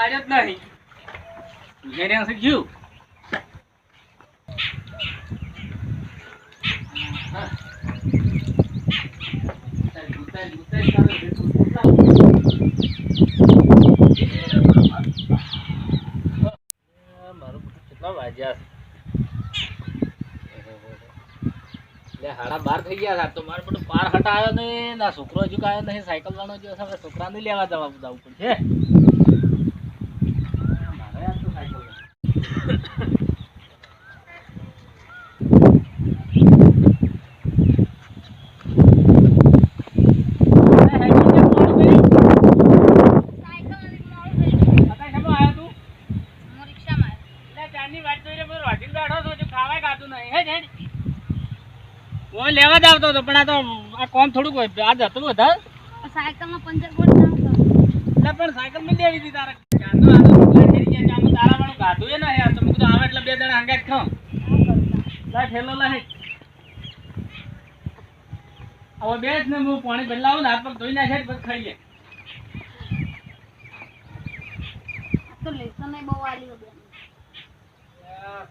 આવ્યો જ નહીં. ઘેરે હશે ગયું. મારું કેટલા વાગ્યા હાડા 12 થઈ ગયા. તો મારે બધું પાર હટાયો ને ના છોકરો હજુ કાયો નહીં. સાયકલ વાળો જો આપણે છોકરાને લેવા જવા જવું પડશે. મારે યાર તો સાયકલ લેવા જ આવતો હતો પણ આ તો આ કોમ થોડુંક આજ હતું વધારે. સાયકલ માં પંચર બોર્ડ નાખતો એટલે પણ સાયકલ માં દેવી હતી તારે. ચાંદો આ તો ઠેરી ગયા આમ તારા વાળું ગાધું એ ના યાર. તો મુકું આવે એટલે 2 જણા હંગાત ખાવ. લા ઠેલો લા હે હવે બે જ ને હું પાણી બદલાવું ને હાથ પગ ધોઈ નાખે પછી ખાઈ લે. તો લેસન એ બહુ આલી હો બેન.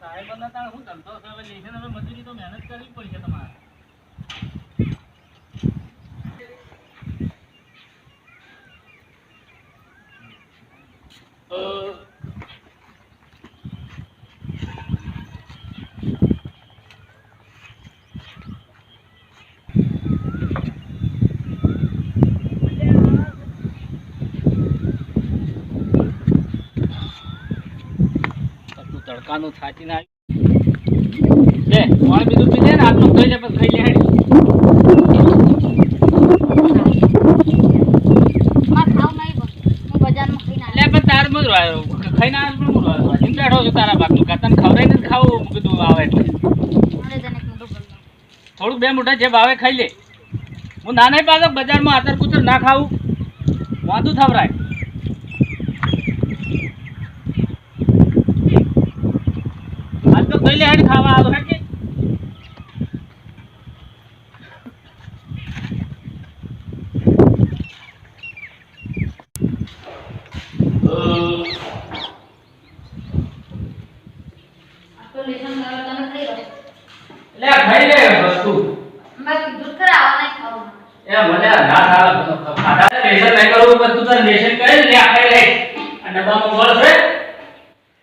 સાહેબ ને તાણ શું ધંધો છે હવે. લેસન હવે મજૂરી તો મહેનત કરવી પડશે તમારે. તડકાનું થાચી ના લે પાણી બીજું પી લે ને હાથ પગ ધોઈ લે પછી ખાઈ લે. તાર મજ ખાઈ ના બેઠો છું તારા બાપનું તને ખવડાવી ને ખાવું કીધું આવે એટલે થોડુંક 2 મોટા જે ભાવે ખાઈ લે. હું ના નહીં પાછો બજારમાં આતર કુતર ના ખાવું વાંધું થવરાય. આજ તો ખાઈ લે હેડ ખાવા આવો હેડ કે લે ખાઈ લે વસ્તુ બાકી દૂધ કરાવવા નહીં ખાવું. એ મને ના ખાડા લેશન નહીં કરવું પણ તું તાર લેશન કરે લે ખાઈ લે. આ ડબ્બામાં ગોળ છે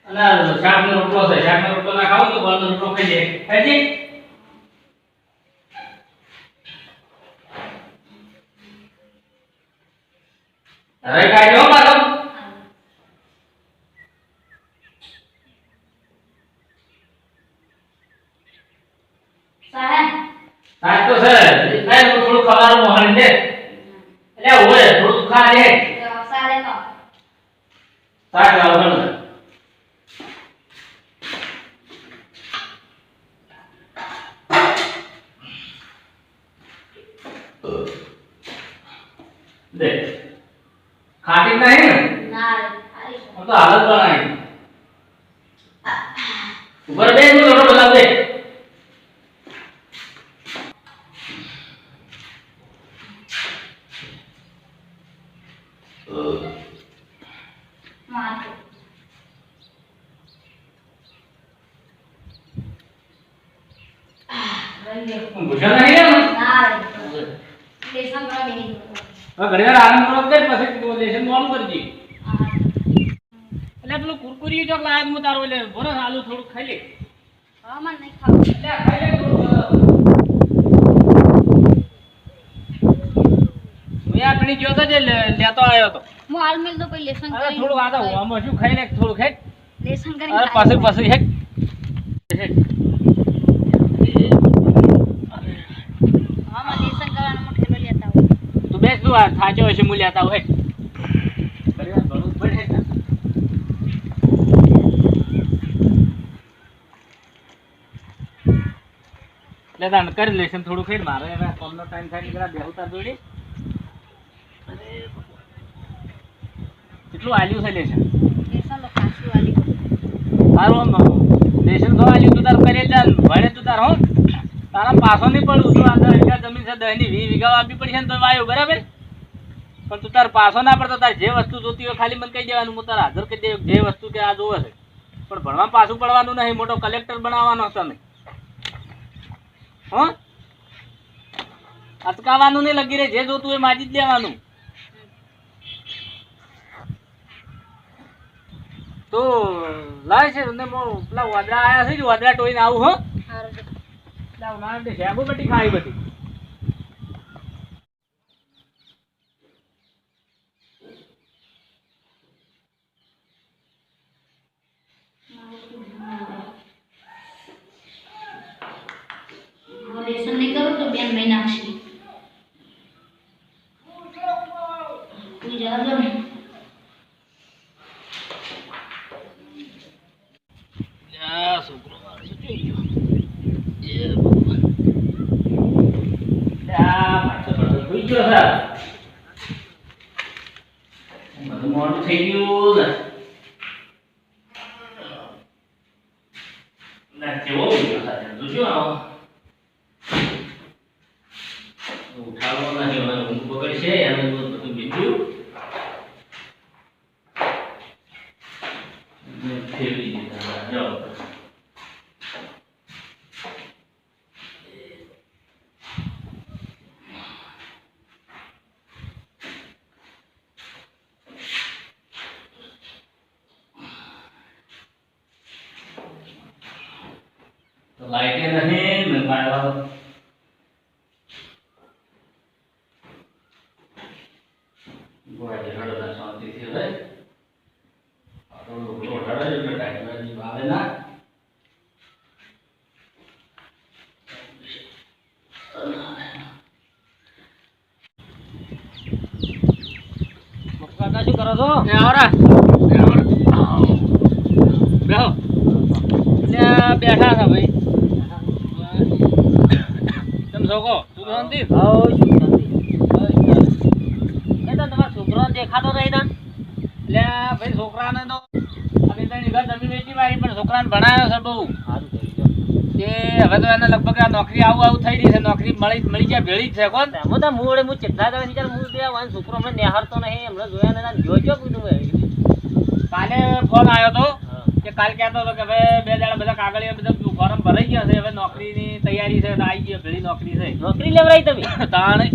અને શાકનો રોટલો છે. શાકનો રોટલો ના ખાવ તો ગોળનો રોટલો ખાઈ લે. ખાઈ અરે કાઈ લો મારો સાહેબ સાહેબ તો છે કાઈ થોડું ખવાનું મોહન દે એટલે ઓય થોડું ખા લે. સારે તો સાહેબ આવવાનું દે ખાટી નહીં ને ના રે આરી હું તો હાલત બનાવી ઉપર બે નું લોટો બતાવ દે. માર ભૂષણ નહીં ને ના રે લેસન કરવા બેહી હવે ઘણી વાર આરામ કરો કર પછી લેશન મોડું કરજે. એટલે પેલું કુરકુરી ચોક લાયા હું તારો એટલે બરસ આલુ થોડું ખાઈ લે. હા મને નહીં ખાવું. એટલે ખાઈ લે થોડું. મેં આપણી ગયો તો જે લેતો આવ્યો તો હું હાલ મેલ તો કોઈ લેસન અરે કરી થોડું આદા આમાં શું ખાઈ લે થોડું ખાઈ. લેસન કરી અરે પાછું પાછું હેક હા મને લેસન કરવાનો મોઠેલો લેતા આવું. તું બેસ તું આ થાચો હશે હું લેતા આવું હેક. પરિવાર ભણવું પડે ને. લે તાણ કરી લેશન થોડું ખાઈ મારે હવે કોમનો ટાઈમ થાય એટલે બેહું તાર જોડે. કેટલું આલ્યું છે લેશન લેસન લો કાસી વાલી તારું આમ લેશન તો આલ્યું તું તાર કરી ચાલ ભણે તું તાર હો તારા પાછો નહીં પડું તું આ 10 વીઘા જમીન છે 10 ની 20 વીઘા આપવી પડશે ને તો વાયો બરાબર. પણ તું તાર પાછો ના પડતો, તાર જે વસ્તુ જોતી હોય ખાલી મને કહી દેવાનું, હું તાર હાજર કરી દે જે વસ્તુ કે આ જોવે છે. પણ ભણવા પાછું પડવાનું નહીં, મોટો કલેક્ટર બનાવવાનો તમે. હો અટકાવાનું નહીં લગી રે, જે જોતું હોય માજી જ લેવાનું. તો લાય છે ને પેલા વાદળા આયા છે, વાદળા ટોઈને આવું. હો હારું છે. લાવ ના દે શેબુ બટી ખાઈ બધી. લેસન નહીં કરું તો બેન મહિના નાખશે. તું જા દો ને. છોકરો મારો જોઈ ગયો. એ ભગવાન. જોઈ ગયો સર, બધું મોડું થઈ ગયું ને કેવો ગયો સાથે જોજો. ઉઠાડવો નહીં, હવે ઊંઘ પકડશે એને બધું બીજું ફેરવી દીધા. જાઓ તો લાઈટે નહીં ને કાઢવા શાંતિથી હવે આવે ના. શું કરો છો? બેઠા હતા ભાઈ. તમે છોકો તું શાંતિ? તમારા છોકરો દેખાતો નહીં તને? એટલે ભાઈ છોકરાને તો અમે તને જમીન વેચી મારી, પણ છોકરાને ભણાયો છે બહુ સારું તે. હવે તો એને લગભગ આ નોકરી આવું થઈ રહી છે, નોકરી મળી જાય ભેળી જ છે. કોણ હું તો મૂળે હું ચેટલા દવા હું છોકરો હમણાં નિહાળતો નહીં, હમણાં જોયા ને જોજો કીધું. કાલે ફોન આવ્યો હતો કે કાલ કહેતો હતો કે હવે 2 દાડા બધા કાગળિયા બધા ફોર્મ ભરાઈ ગયા છે, હવે નોકરીની તૈયારી છે, આવી ગઈ ભેળી નોકરી છે. નોકરી લેવડાવી તમે? તાણે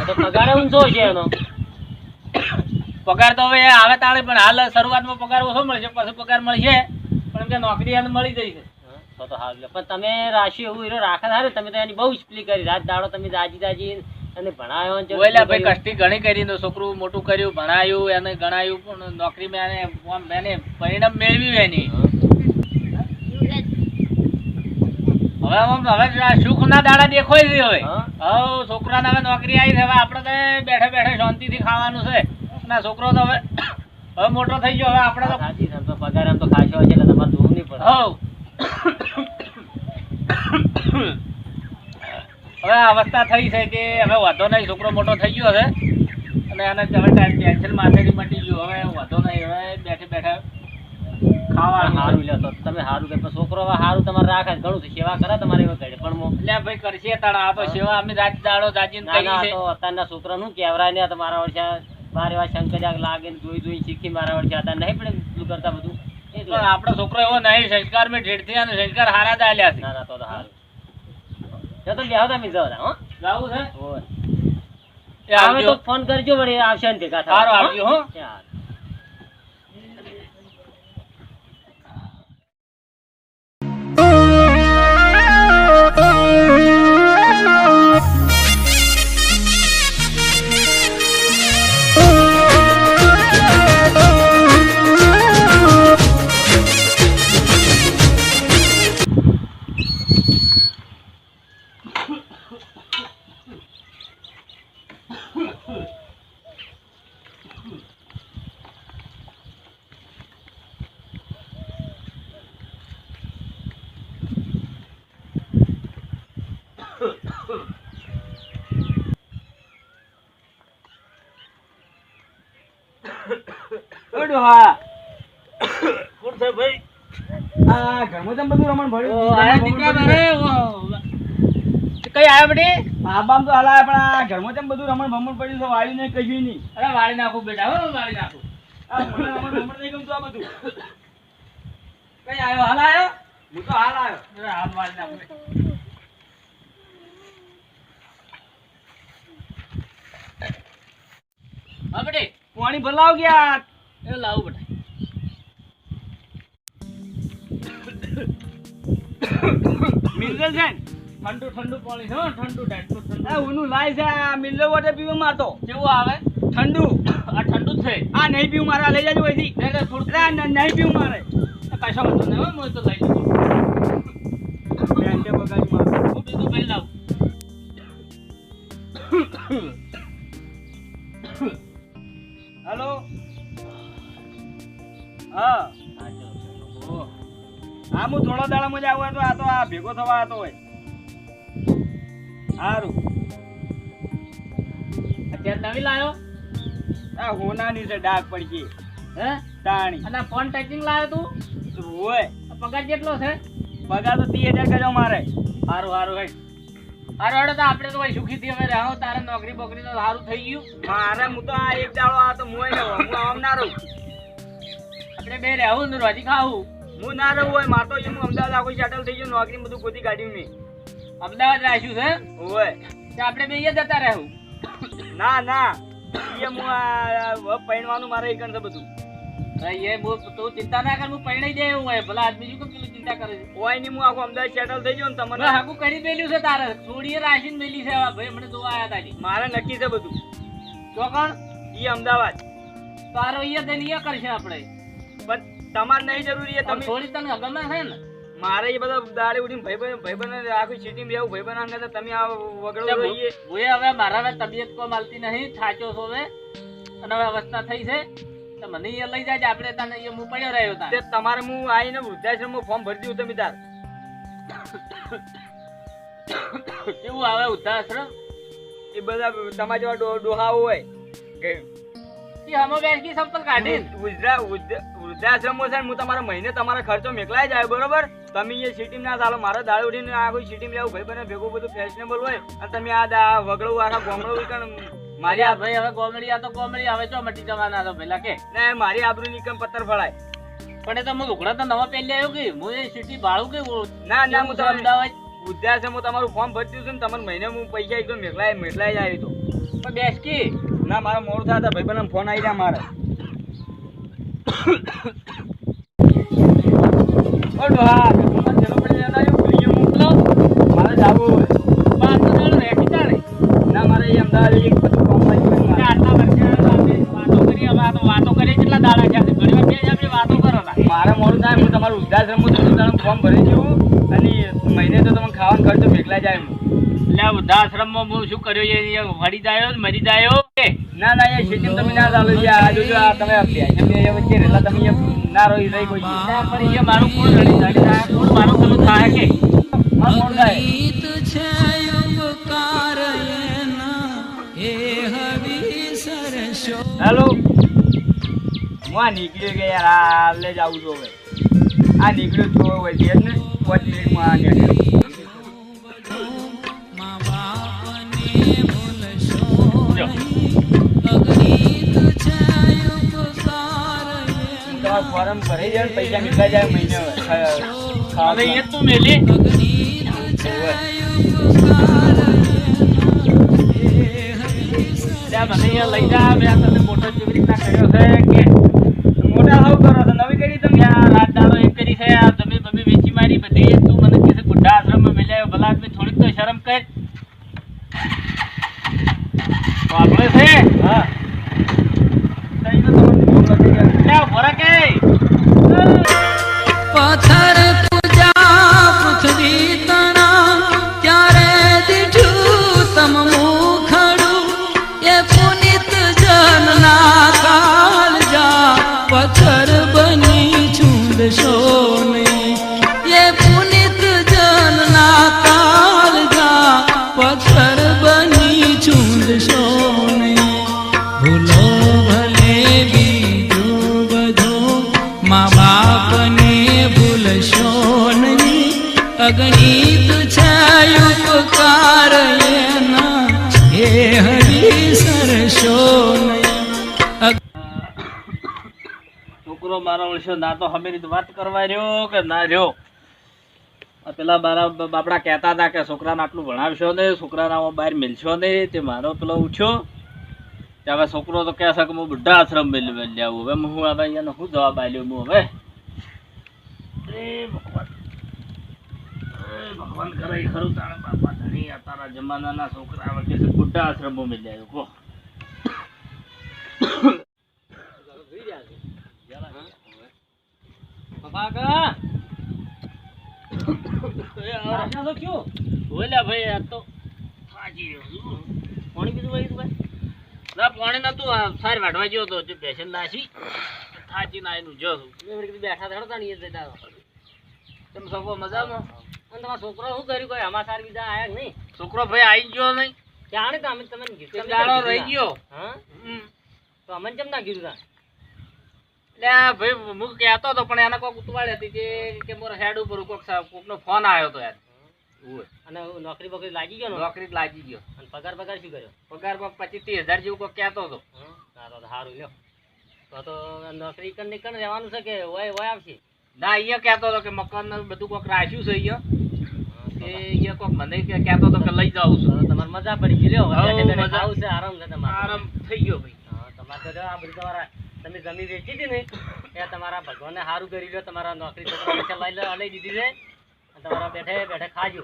તો પગાર ઊંચો છે એનો. પગાર તો હવે આવે તાણે, પણ હાલ શરૂઆતમાં પગાર ઓછો મળશે, પછી પગાર મળશે, પણ એમ કે નોકરી એને મળી જઈ છે. તો હાલ પણ તમે રાશિ એવું હીરો રાખે સારું, તમે તો એની બહુ સ્પીલી કરી રાત દાડો તમે દાજી અને ભણાયો. ભાઈ કષ્ટી ઘણી કરી, છોકરું મોટું કર્યું, ભણાયું, એને ગણાયું, પણ નોકરીમાં એને પરિણામ મેળવ્યું એની. હવે સુખ ના દાડા દેખાય છે. હવે છોકરાને હવે નોકરી આવી છે, હવે આપણે તો બેઠા બેઠા શાંતિથી ખાવાનું છે. ના છોકરો તો હવે મોટો થઈ ગયો, હવે આપણે તો પગાર આમ તો ખાસો છે એટલે તમારે જોવું નહીં પડે. હવે અવસ્થા થઈ છે કે હવે વાંધો નહીં, છોકરો મોટો થઈ ગયો છે અને એને હવે ટેન્શન માથેથી મટી ગયું. હવે વાંધો નહીં, હવે બેઠે બેઠા ખાવા સારું લે તો તમે સારું કે છોકરો હવે સારું તમારે રાખે ઘણું સેવા કરે તમારે એવું કરે. પણ એટલે ભાઈ કરશે તાણા આ તો સેવા અમે રાત દાડો જાજીને કરી છે. તો અત્યારના છોકરા નું કહેવરાય ને તમારા વર્ષે મારે એવા શંકર લાગે જોઈ શીખી મારા વર્ષે અત્યારે નહીં પડે એટલું કરતા બધું. આપડો છોકરો એવો નહીં, સંસ્કાર મેં ઢેરથી અને સંસ્કાર હારા જ આલ્યા છે. ના ના તો સારું તો બેહો તમે જાઓ. હો જાવું છે આવે તો ફોન કરજો, વળી આવશે ને ભેગા સારો આવજો. હો કઈ આવ્યો બેટી? આબામ તો હલાય પણ આ ઘરમાં તેમ બધું રમણ ભમણ પડ્યું છે વાયુ નહીં કશું નહીં. અરે વાળી નાખું બેટા, હો વાળી નાખું. આ મને રમણ ભમણ નહીં ગમતું આ બધું. કઈ આવ્યો હાલ આવ્યો? હું તો હાલ આવ્યો. અરે હાલ વાળી નાખું. હા બેટી, પાણી ભલાવ ગયા. એ લાવું બેટા. મિનરલ છે ને? ઠંડુ ઠંડુ પાણી છે હો, ઠંડુ ઠંડુ ઠંડુ. આ ઊનું લાય છે આ મિનરલ વોટર પીવા મારતો. કેવું આવે? ઠંડુ. આ ઠંડુ જ છે. આ નહીં પીવું મારે, આ લઈ જાજો અહીંથી. એટલે થોડું અરે આ નહીં પીવું મારે. કશો વાંધો નહીં હો, હું તો લઈ જઉં. બેંકે બગાડી મારો. હું બીજું લઈ લાવું. હેલો. હા હા, હું થોડા દાડામાં જ આવું હતો. આ તો આ ભેગો થવા હતો હોય. સારું. અત્યારે નવી લાયો? આ હોનાની છે, ડાઘ પડી હે? તાણી. અને ફોન ટચિંગ લાયો તું? હોય પગાર કેટલો છે? પગાર તો 30,000 કર્યો મારે. સારું સારું ભાઈ. સારું હેડો તો આપણે તો ભાઈ સુખીથી હવે રહો. તારે નોકરી બોકરી તો સારું થઈ ગયું. મારે હું તો આ એક દાડો આ તો મોય ને હું આમ ના રહું. આપણે બે રહેવું ને રોજી ખાવું. હું ના રહું હોય મારે તો હું અમદાવાદ આખું સેટલ થઈ ગયું. નોકરી બધું ગોતી કાઢ્યું મેં. અમદાવાદ રાખ્યું છે? હોય તો આપણે બે અહીંયા જતા રહેવું. ના ના, એ હું આ પૈણવાનું મારે એકણ છે બધું. એ તું ચિંતા ના કર, હું પરણાઈ જાય એવું હોય. ભલા આદમી શું પેલું ચિંતા કરે છે? હોય નહીં, હું આખું અમદાવાદ સેટલ થઈ ગયો ને તમને હાકું કરી મેલ્યું છે તારે. થોડીએ રાશિન મેલી છે ભાઈ, મને જોવા આવ્યા તારી. મારે નક્કી છે બધું. ચોકણ એ અમદાવાદ. તારો અહીંયા જઈને અહીંયા કરશે આપણે. પણ તમારે નહીં જરૂરી. તમે થોડી તને ગમે છે ને? મારે એ બધા દાડે ઉડીને ભાઈબંધ આખી સિટી રહેવું. ભાઈબંધ અંગે તમે આ વગડો રહીએ. હું હવે મારા હવે તબિયત કોઈ મળતી નહીં, થાચો છો હવે, અને હવે અવસ્થા થઈ છે. તો મને અહીંયા લઈ જાય, આપણે તને અહીંયા હું પડ્યો રહ્યો તા. તે તમારે હું આવીને વૃદ્ધાશ્રમમાં ફોર્મ ભરી દઉં. તમે તાર કેવું આવે વૃદ્ધાશ્રમ? એ બધા તમારા જેવા ડોહાઓ હોય કે એ હમો બેસકી સંપલ કાઢી વૃદ્ધાશ્રમો છે ને, હું તમારા મહિને તમારા ખર્ચો મેકલાઈ જાય. બરોબર? તમે એ સિટી ના ચાલો. મારા દાડે ઉઠીને આ કોઈ સિટી રહેવું ભાઈ બને ભેગું બધું ફેશનેબલ હોય, અને તમે આ વગડવું આખા ગોમડું મારી આ ભાઈ હવે ગોમડી, આ તો ગોમડી હવે ચો મટી જવાના તો પેલા કે ના મારી આબરૂ ની કેમ પત્તર ફળાય. પણ એ તો હું લુગડા તો નવા પહેરી આવ્યો કે હું એ સિટી ભાડું કે ના ના, હું તો અમદાવાદ વૃદ્ધાશ્રમમાં તમારું ફોર્મ ભરી દઉં છું ને. તમારે મહિને હું પૈસા એકદમ મેકલાઈ જાય તો પણ બેસકી ના. મારા મોડું થયા હતા ભાઈ બને ફોન આવી જાય મારે. ડોહા ચલો પડે મોકલો. મારે જવું હોય. ના મારે એ અમદાવાદ એક બધું કામ આટલા વર્ષે વાતો કરી. હવે આ તો વાતો કરી કેટલા દાડા છે? ઘણી વાર બે આપણે વાતો કરો. મારે મોડું થાય. હું તમારું વૃદ્ધાશ્રમમાં ફોર્મ ભરી દઉં, અને મહિને તો તમે ખાવાનો ખર્ચો મેકલા જાય. એટલે વૃદ્ધાશ્રમમાં હું શું કર્યો છે? વળી જાય મરી જાય કે ના ના, એ સિટી તમે ના ચાલો. આ જોજો આ તમે વચ્ચે રહેલા તમે ના રહી કોઈ પણ એ મારું કોણ રડી થાય? કોણ મારું પેલું થાય કે મારું મોડું થાય. હેલો, હું આ નીકળ્યો કે યાર આ લે જ આવું છું. હવે આ નીકળ્યો છો હોય છે ને 5 મિનિટમાં આ નીકળ્યો. તમારા ફોર્મ ભરાઈ જાય, પૈસા નીકળાઈ જાય મહિને. હવે એ તું મેલી મને અહીંયા લઈ જા. મેં તને મોટો કેવી રીતના કર્યો છે કે મોટા હાવ કરો તો નવી કરી તમે. આ રાત દાડો એક કરી છે. આ જમીન બમી વેચી મારી બધી. તું મને કહે છે બુઢા આશ્રમમાં મેલ્યા. ભલા આદમી થોડીક તો શરમ કર. વાપરે છે હા તઈ તો તમને ફોન લખી ગયા. ક્યાં ફરક હે? પથ્થર પૂજા પૃથ્વી તણા ત્યારે દીઠું તમ મુખડું એ પુનિત જનના કાળજા પથ્થર બની છૂંદશો નહીં એ પુનિત જનના કાળજા પથ્થર બની છૂંદશો નહીં ભૂલો ભલે બીજું બધું મા બાપને ભૂલશો નહીં અગણિત છે ઉપકાર એના હે હરી સરશો નહીં. છોકરો મારો ઓળશો ના તો હમેની તો વાત કરવા રહ્યો કે ના રહ્યો. આ પેલા મારા બાપડા કહેતા હતા કે છોકરાને આટલું ભણાવશો ને, છોકરાને બહાર મિલશો નહીં. તે મારો પેલો ઉઠ્યો કે હવે છોકરો તો કહે છે કે હું બુઢા આશ્રમ મેળવી આવું. હવે હું હવે એને શું જવાબ આલ્યો હું હવે? ભગવાન કરે ખરું તારે બાપા ધણી આ તારા જમાનાના છોકરા વચ્ચે છે બુઢા આશ્રમો મેળવી આવ્યો કહો. પાણી નતું સારી વાઢવા ગયો હતો પેશન નાસી થાચી ના એનું જો બેઠા થડો તમે સગો મજામાં? તમારો છોકરો શું કર્યું? કોઈ હમાસાર બીજા આયા નહીં? છોકરો ભાઈ આવી ગયો નહીં, જાણે તો અમે તમને દાડો રહી ગયો. હા તો અમને કેમ ના કીધું તા? એટલે ભાઈ હું કહેતો હતો પણ એને કોક ઉતવાળી હતી કે મારા હેડ ઉપર કોકનો ફોન આવ્યો હતો યાર. અને નોકરી બોકરી લાગી ગયો ને? નોકરી લાગી ગયો. અને પગાર શું કર્યો? પગાર 25-30 હજાર જેવું કોક કહેતો હતો. સારું લ્યો. તો નોકરી કણ રહેવાનું છે કે ઓય આવશે? ના અહીંયા કહેતો હતો કે મકાન બધું કોક રાખ્યું છે અહીંયા. અહીંયા કોક મને કહેતો હતો કે લઈ જાઉં છું. તમારે મજા પડી ગઈ લ્યો. મજા આવશે, આરામ છે તમારે. આરામ થઈ ગયો ભાઈ. હા તમારે તો આ બધું તમારા તમે જમીન વેચી હતી ને એ તમારા ભગવાને સારું કરી લ્યો. તમારા નોકરી છોકરા લઈ દીધી છે અને તમારા બેઠે ખાજો.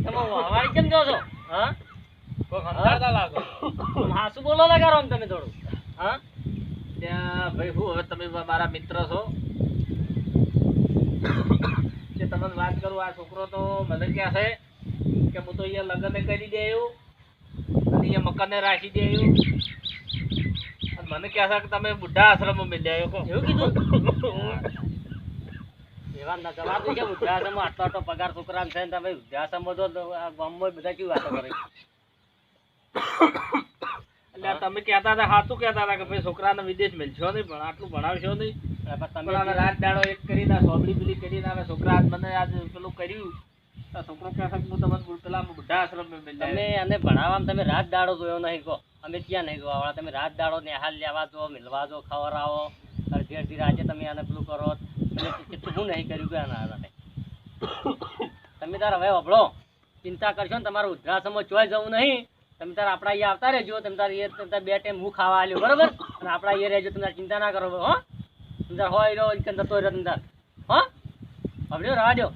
તમે હવારી કેમ જો છો? હા હાસુ બોલો લગાડો આમ તમે થોડું. હા ત્યાં ભાઈ હું હવે તમે મારા મિત્ર છો કે તમને વાત કરું. આ છોકરો તો મને કહે છે કે હું તો અહીંયા લગ્ન કરી દે એવું અને અહીંયા મકાને રાખી દે એવું. મને કહે છે કે તમે બુઢા આશ્રમમાં મિલી આવ્યો કહો. એવું કીધું? એવા ના જવાબ છે. વૃદ્ધાશ્રમમાં આટલો પગાર છોકરાને છે ને તમે વૃદ્ધાશ્રમમાં તો આ ગામમાં બધા કેવી વાતો કરે? એટલે તમે કહેતા હતા, સાચું કહેતા હતા કે ભાઈ છોકરાને વિદેશ મેળશો નહીં, પણ આટલું ભણાવશો નહીં. તમે રાત દાડો એક કરીને સોબડી પેલી કરીને હવે છોકરા મને આજ પેલું કર્યું. છોકરો કહે છે કે હું તમને પેલા બુઢા આશ્રમમાં મેળવી તમે અને ભણાવવામાં તમે રાત દાડો જોયો નહીં કહો? અમે ક્યાં નહીં જોવા? તમે રાત દાડો નિહાલ લેવા જો, મિલવા જો, ખવડાવો, અડધી અડધી રાજે તમે આને પેલું કરો. કેટલું શું નહીં કર્યું કે આના? તમે તાર હવે વભળો, ચિંતા કરશો ને તમારે વૃદ્ધાશ્રમમાં ચોય જવું નહીં. તમે તાર આપણા અહીંયા આવતા રહેજો. તમે તાર એ બે ટાઈમ હું ખાવા આવ્યો બરોબર? અને આપણા અહીંયા રહેજો. તમે ચિંતા ના કરો હો. તમે તાર હોય રહ્યો જતો રહ્યો તમે તાર. હા વભળ્યો રવા દો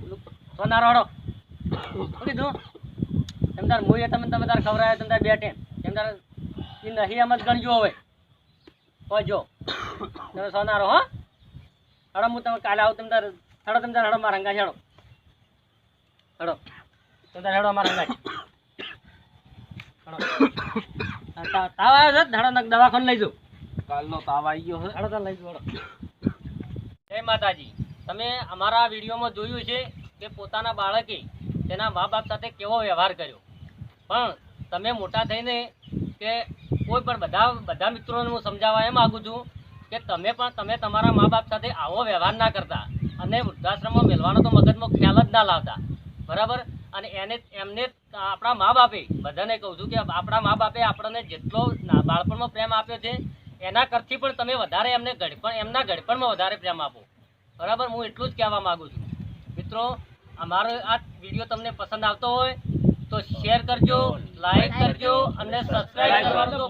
સોના રડો. શું કીધું? તમે તાર મુએ તમે તાર ખવડાવ્યો તમે તાર બે ટાઈમ. તમે તાર એ નહીં એમ જ ગણજો હવે. હોય જો તમે સોના રહો. હા હડો હું તમે કાલે આવું. તમે તાર હડો મારા રંગા હેડો. હડો તમે તાર હેડો મારા રંગા. તાવ આવ્યો છે ધડો દવાખાને લઈ જાઉં. કાલનો તાવ આવી ગયો છે. હડો તાર લઈ જાઉં. જય માતાજી. તમે અમારા વિડીયોમાં જોયું છે કે પોતાના બાળકે તેના મા બાપ સાથે કેવો વ્યવહાર કર્યો. પણ તમે મોટા થઈને કે કોઈ પણ બધા મિત્રોને હું સમજાવવા એમ માગું છું કે તમે તમારા મા બાપ સાથે આવો વ્યવહાર ના કરતા અને વૃદ્ધાશ્રમમાં મેળવાનો તો મગજમાં ખ્યાલ જ ના લાવતા. બરાબર? અને એમને આપણા મા બાપે બધાને કહું છું કે આપણા મા બાપે આપણને જેટલો બાળપણમાં પ્રેમ આપ્યો છે એના કરતી પણ તમે વધારે એમના ઘડપણમાં વધારે પ્રેમ આપો. બરાબર? હું એટલું જ કહેવા માગું છું. મિત્રો અમારો આ વિડીયો તમને પસંદ આવતો હોય તો શેર કરજો, લાઈક કરજો અને સબસ્ક્રાઈબ કરવાનું તો